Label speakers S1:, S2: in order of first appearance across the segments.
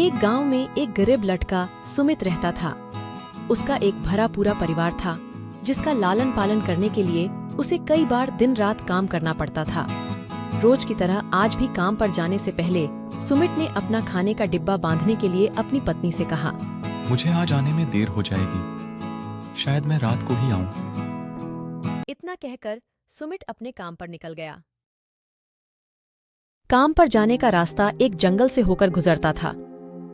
S1: एक गांव में एक गरीब लड़का सुमित रहता था। उसका एक भरा पूरा परिवार था जिसका लालन पालन करने के लिए उसे कई बार दिन रात काम करना पड़ता था। रोज की तरह आज भी काम पर जाने से पहले सुमित ने अपना खाने का डिब्बा बांधने के लिए अपनी पत्नी से कहा,
S2: मुझे आज आने में देर हो जाएगी, शायद मैं रात को ही आऊं।
S1: इतना कहकर सुमित अपने काम पर निकल गया। काम पर जाने का रास्ता एक जंगल से होकर गुजरता था।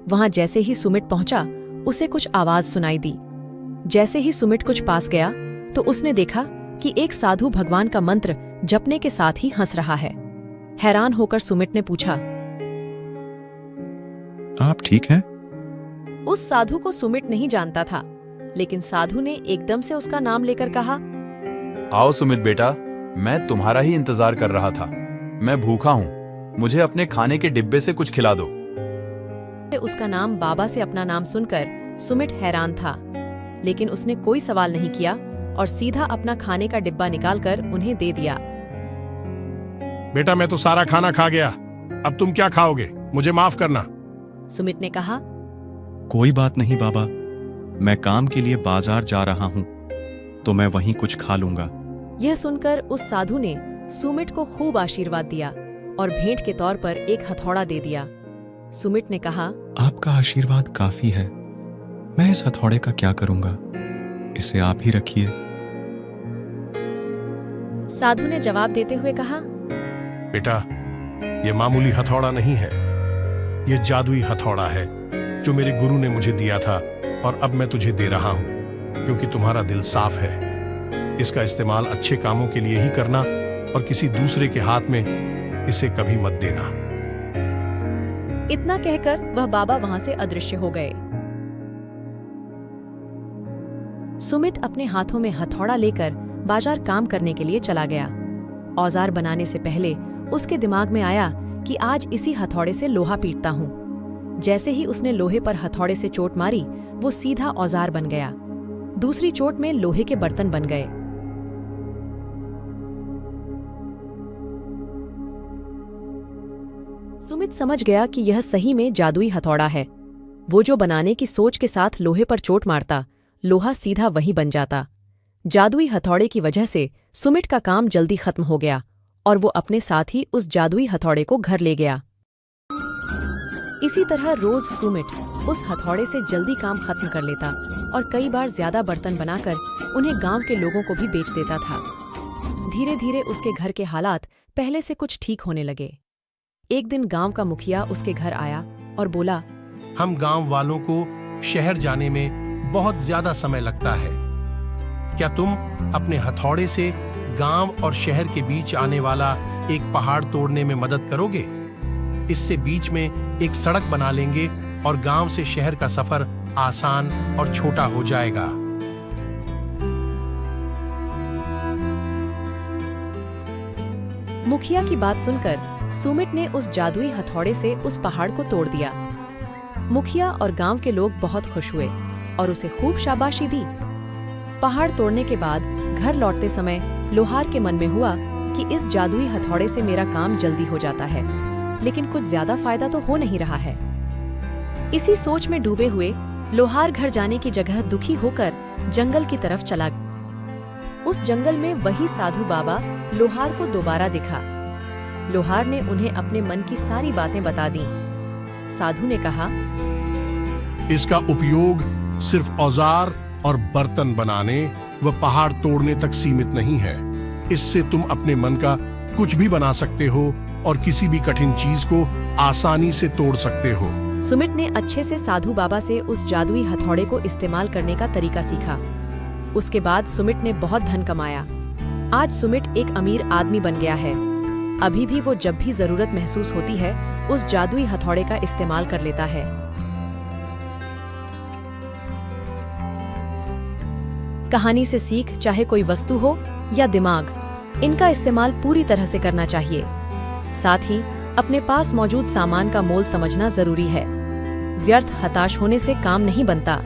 S1: वहां जैसे ही सुमित पहुंचा, उसे कुछ आवाज सुनाई दी। जैसे ही सुमित कुछ पास गया तो उसने देखा कि एक साधु भगवान का मंत्र जपने के साथ ही हंस रहा है। हैरान होकर सुमित ने पूछा,
S2: आप ठीक हैं?
S1: उस साधु को सुमित नहीं जानता था, लेकिन साधु ने एकदम से उसका नाम लेकर कहा,
S3: आओ सुमित बेटा, मैं तुम्हारा ही इंतजार कर रहा था। मैं भूखा हूँ, मुझे अपने खाने के डिब्बे से कुछ खिला दो।
S1: उसका नाम बाबा से अपना नाम सुनकर सुमित हैरान था, लेकिन उसने कोई सवाल नहीं किया और सीधा अपना खाने का डिब्बा निकालकर उन्हें दे दिया।
S4: बेटा, मैं तो सारा खाना खा गया, अब तुम क्या खाओगे? मुझे माफ करना।
S1: सुमित ने कहा,
S2: कोई बात नहीं बाबा, मैं काम के लिए बाजार जा रहा हूं, तो मैं वहीं कुछ खा लूंगा।
S1: यह सुनकर उस साधु ने सुमित को खूब आशीर्वाद दिया और भेंट के तौर पर एक हथौड़ा दे दिया। सुमित ने कहा,
S2: आपका आशीर्वाद काफी है, मैं इस हथौड़े का क्या करूंगा, इसे आप ही रखिए।
S1: साधु ने जवाब देते हुए कहा,
S4: बेटा, ये मामूली हथौड़ा नहीं है, ये जादुई हथौड़ा है जो मेरे गुरु ने मुझे दिया था और अब मैं तुझे दे रहा हूं क्योंकि तुम्हारा दिल साफ है। इसका इस्तेमाल अच्छे कामों के लिए ही करना और किसी दूसरे के हाथ में इसे कभी मत देना।
S1: इतना कहकर वह बाबा वहां से अदृश्य हो गए। सुमित अपने हाथों में हथौड़ा लेकर बाजार काम करने के लिए चला गया। औजार बनाने से पहले उसके दिमाग में आया कि आज इसी हथौड़े से लोहा पीटता हूं। जैसे ही उसने लोहे पर हथौड़े से चोट मारी, वो सीधा औजार बन गया। दूसरी चोट में लोहे के बर्तन बन गए। सुमित समझ गया कि यह सही में जादुई हथौड़ा है। वो जो बनाने की सोच के साथ लोहे पर चोट मारता, लोहा सीधा वहीं बन जाता। जादुई हथौड़े की वजह से सुमित का काम जल्दी खत्म हो गया और वो अपने साथ ही उस जादुई हथौड़े को घर ले गया। इसी तरह रोज सुमित उस हथौड़े से जल्दी काम खत्म कर लेता और कई बार ज्यादा बर्तन बनाकर उन्हें गांव के लोगों को भी बेच देता था। धीरे धीरे उसके घर के हालात पहले से कुछ ठीक होने लगे। एक दिन गांव का मुखिया उसके घर आया और बोला,
S4: हम गांव वालों को शहर जाने में बहुत ज्यादा समय लगता है। क्या तुम अपने हथौड़े से गांव और शहर के बीच आने वाला एक पहाड़ तोड़ने में मदद करोगे? इससे बीच में एक सड़क बना लेंगे और गांव से शहर का सफर आसान और छोटा हो जाएगा।
S1: मुखिया की बात सुनकर सुमित ने उस जादुई हथौड़े से उस पहाड़ को तोड़ दिया। मुखिया और गांव के लोग बहुत खुश हुए और उसे खूब शाबाशी दी। पहाड़ तोड़ने के बाद घर लौटते समय लोहार के मन में हुआ कि इस जादुई हथौड़े से मेरा काम जल्दी हो जाता है, लेकिन कुछ ज्यादा फायदा तो हो नहीं रहा है। इसी सोच में डूबे हुए लोहार घर जाने की जगह दुखी होकर जंगल की तरफ चला गया। उस जंगल में वही साधु बाबा लोहार को दोबारा दिखा। लोहार ने उन्हें अपने मन की सारी बातें बता दी। साधु ने कहा,
S4: इसका उपयोग सिर्फ औजार और बर्तन बनाने व पहाड़ तोड़ने तक सीमित नहीं है। इससे तुम अपने मन का कुछ भी बना सकते हो और किसी भी कठिन चीज को आसानी से तोड़ सकते हो।
S1: सुमित ने अच्छे से साधु बाबा से उस जादुई हथौड़े को इस्तेमाल करने का तरीका सीखा। उसके बाद सुमित ने बहुत धन कमाया। आज सुमित एक अमीर आदमी बन गया है। अभी भी वो जब भी जरूरत महसूस होती है, उस जादुई हथौड़े का इस्तेमाल कर लेता है। कहानी से सीख, चाहे कोई वस्तु हो या दिमाग, इनका इस्तेमाल पूरी तरह से करना चाहिए। साथ ही अपने पास मौजूद सामान का मोल समझना जरूरी है। व्यर्थ हताश होने से काम नहीं बनता।